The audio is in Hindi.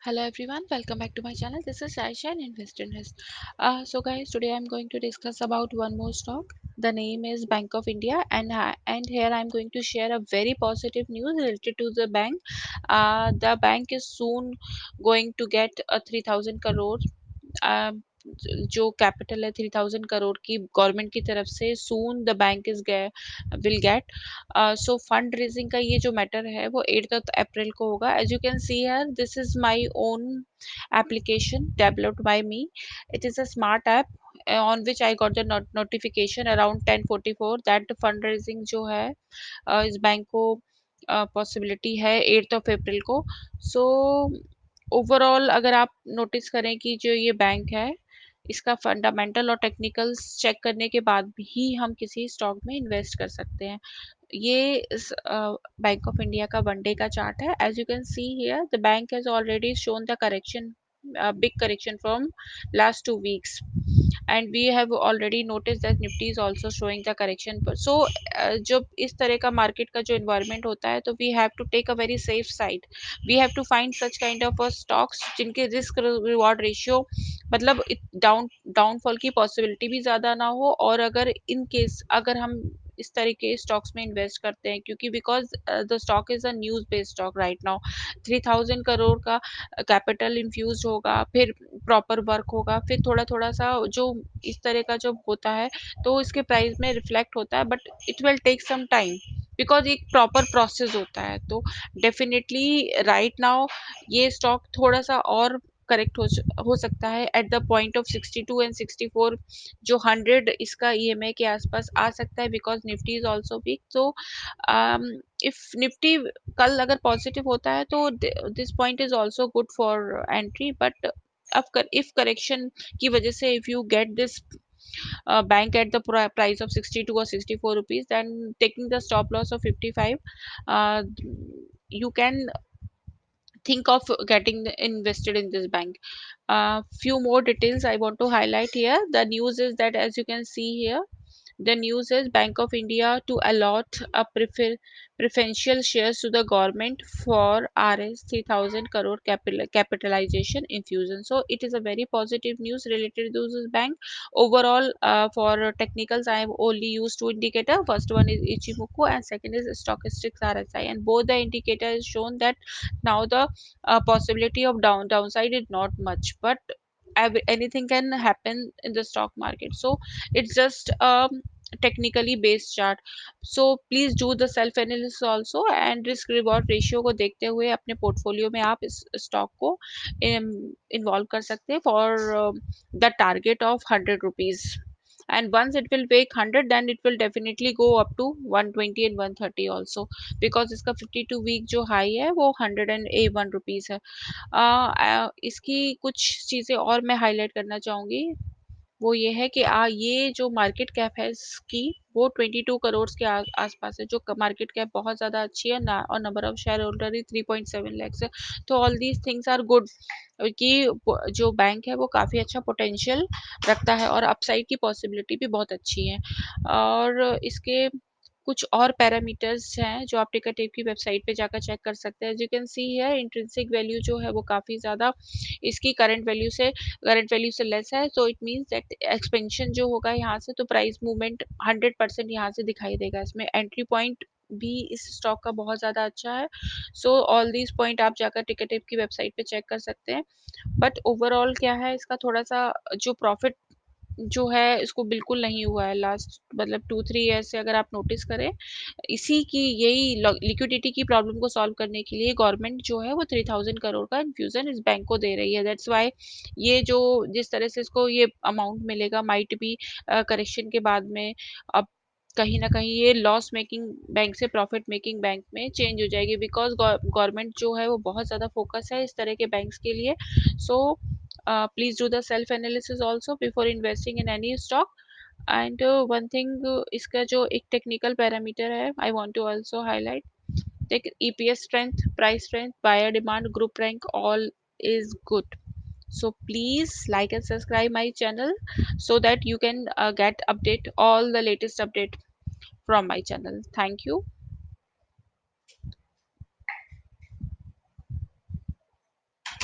Hello everyone, welcome back to my channel. This is Aisha and Invest Invest. So guys, today I'm going to discuss about one more stock. The name is Bank of India, and here I'm going to share a very positive news related to the bank. The bank is soon going to get a 3000 crore जो कैपिटल है 3000 करोड़ की गवर्नमेंट की तरफ से soon the bank is will get so fund raising का ये जो मैटर है वो 8th अप्रैल को होगा. As you can see here, this is my own application developed by me. It is a smart app on which I got the notification around 10:44 that the fundraising जो है इस बैंक को पॉसिबिलिटी है 8th अप्रैल को. सो ओवरऑल अगर आप नोटिस करें कि जो ये बैंक है इसका फंडामेंटल और टेक्निकल्स चेक करने के बाद भी हम किसी स्टॉक में इन्वेस्ट कर सकते हैं. ये बैंक ऑफ इंडिया का वन डे का चार्ट है. As you can see here, the bank has already shown the correction, big correction from last 2 weeks, and we have already noticed that nifty is also showing the correction. So जब इस तरह का मार्केट का जो environment होता है तो we have to take a very safe side. We have to find such kind of stocks जिनके risk reward ratio मतलब डाउनफॉल की पॉसिबिलिटी भी ज़्यादा ना हो, और अगर इन केस अगर हम इस तरह के स्टॉक्स में इन्वेस्ट करते हैं, क्योंकि because the stock is a news based stock right now. 3000 crore का कैपिटल इन्फ्यूज होगा, फिर प्रॉपर वर्क होगा, फिर थोड़ा थोड़ा सा जो इस तरह का जब होता है तो इसके प्राइस में रिफ्लेक्ट होता है, but it will take some time because एक प्रॉपर प्रोसेस होता है. तो डेफिनेटली राइट नाउ ये स्टॉक थोड़ा सा और करेक्ट हो सकता है at the point of 62 and 64. जो 100 इसका ईएमए के आसपास आ सकता है because Nifty is also weak. तो इफ निफ्टी कल अगर पॉजिटिव होता है तो this point is also good for entry. But if correction की वजह से if you get this bank at the price of 62 or 64 rupees, then taking the stop loss of 55, you can think of getting invested in this bank. Few more details I want to highlight here. The news is that, as you can see here, the news is Bank of India to allot a preferential shares to the government for Rs 3000 crore capitalization infusion. So it is a very positive news related to this bank. Overall, for technicals, I have only used two indicators. First one is Ichimoku and second is Stochastics RSI, and both the indicators shown that now the possibility of downside is not much, but anything can happen in the stock market. So it's just technically based chart. So please do the self analysis also, and risk reward ratio को देखते हुए अपने पोर्टफोलियो में आप इस स्टॉक को इन्वॉल्व कर सकते हैं for the target of 100 rupees. And once it will break 100, then it will definitely go up to 120 and 130 also, because इसका 52 वीक जो हाई है वो 101 रुपीज है. इसकी कुछ चीज़ें और मैं हाईलाइट करना चाहूँगी. वो ये है कि ये जो मार्केट कैप है इसकी वो 22 करोड़ के आसपास है, जो मार्केट कैप बहुत ज़्यादा अच्छी है ना, और नंबर ऑफ शेयर होल्डर ही 3.7 lakhs है. तो all these things are good कि जो बैंक है वो काफ़ी अच्छा पोटेंशियल रखता है और अपसाइड की पॉसिबिलिटी भी बहुत अच्छी है. और इसके कुछ और पैरामीटर्स हैं जो आप टिकर टेप की वेबसाइट पे जाकर चेक कर सकते हैं. एज यू कैन सी है, इंट्रिंसिक वैल्यू जो है वो काफ़ी ज़्यादा इसकी करंट वैल्यू से लेस है. So it means that expansion जो होगा यहाँ से, तो प्राइस मूवमेंट 100% यहाँ से दिखाई देगा. इसमें एंट्री पॉइंट भी इस स्टॉक का बहुत ज़्यादा अच्छा है. सो ऑल दीज पॉइंट आप जाकर टिकर टेप की वेबसाइट पे चेक कर सकते हैं. बट ओवरऑल क्या है, इसका थोड़ा सा जो प्रॉफिट जो है इसको बिल्कुल नहीं हुआ है लास्ट मतलब 2-3 ईयर से. अगर आप नोटिस करें, इसी की यही लिक्विडिटी की प्रॉब्लम को सॉल्व करने के लिए गवर्नमेंट जो है वो 3000 करोड़ का इन्फ्यूजन इस बैंक को दे रही है. दैट्स वाई ये जो जिस तरह से इसको ये अमाउंट मिलेगा माइट भी करेक्शन के बाद में अब कहीं ना कहीं ये लॉस मेकिंग बैंक से प्रॉफिट मेकिंग बैंक में चेंज हो जाएगी, बिकॉज गवर्नमेंट जो है वो बहुत ज़्यादा फोकस है इस तरह के बैंक्स के लिए. सो please do the self analysis also before investing in any stock. And one thing, इसका जो एक टेक्निकल पैरामीटर है I want to also highlight, like EPS strength, price strength, buyer demand, group rank, all is good. So please like and subscribe my channel so that you can get update all the latest update from my channel. Thank you.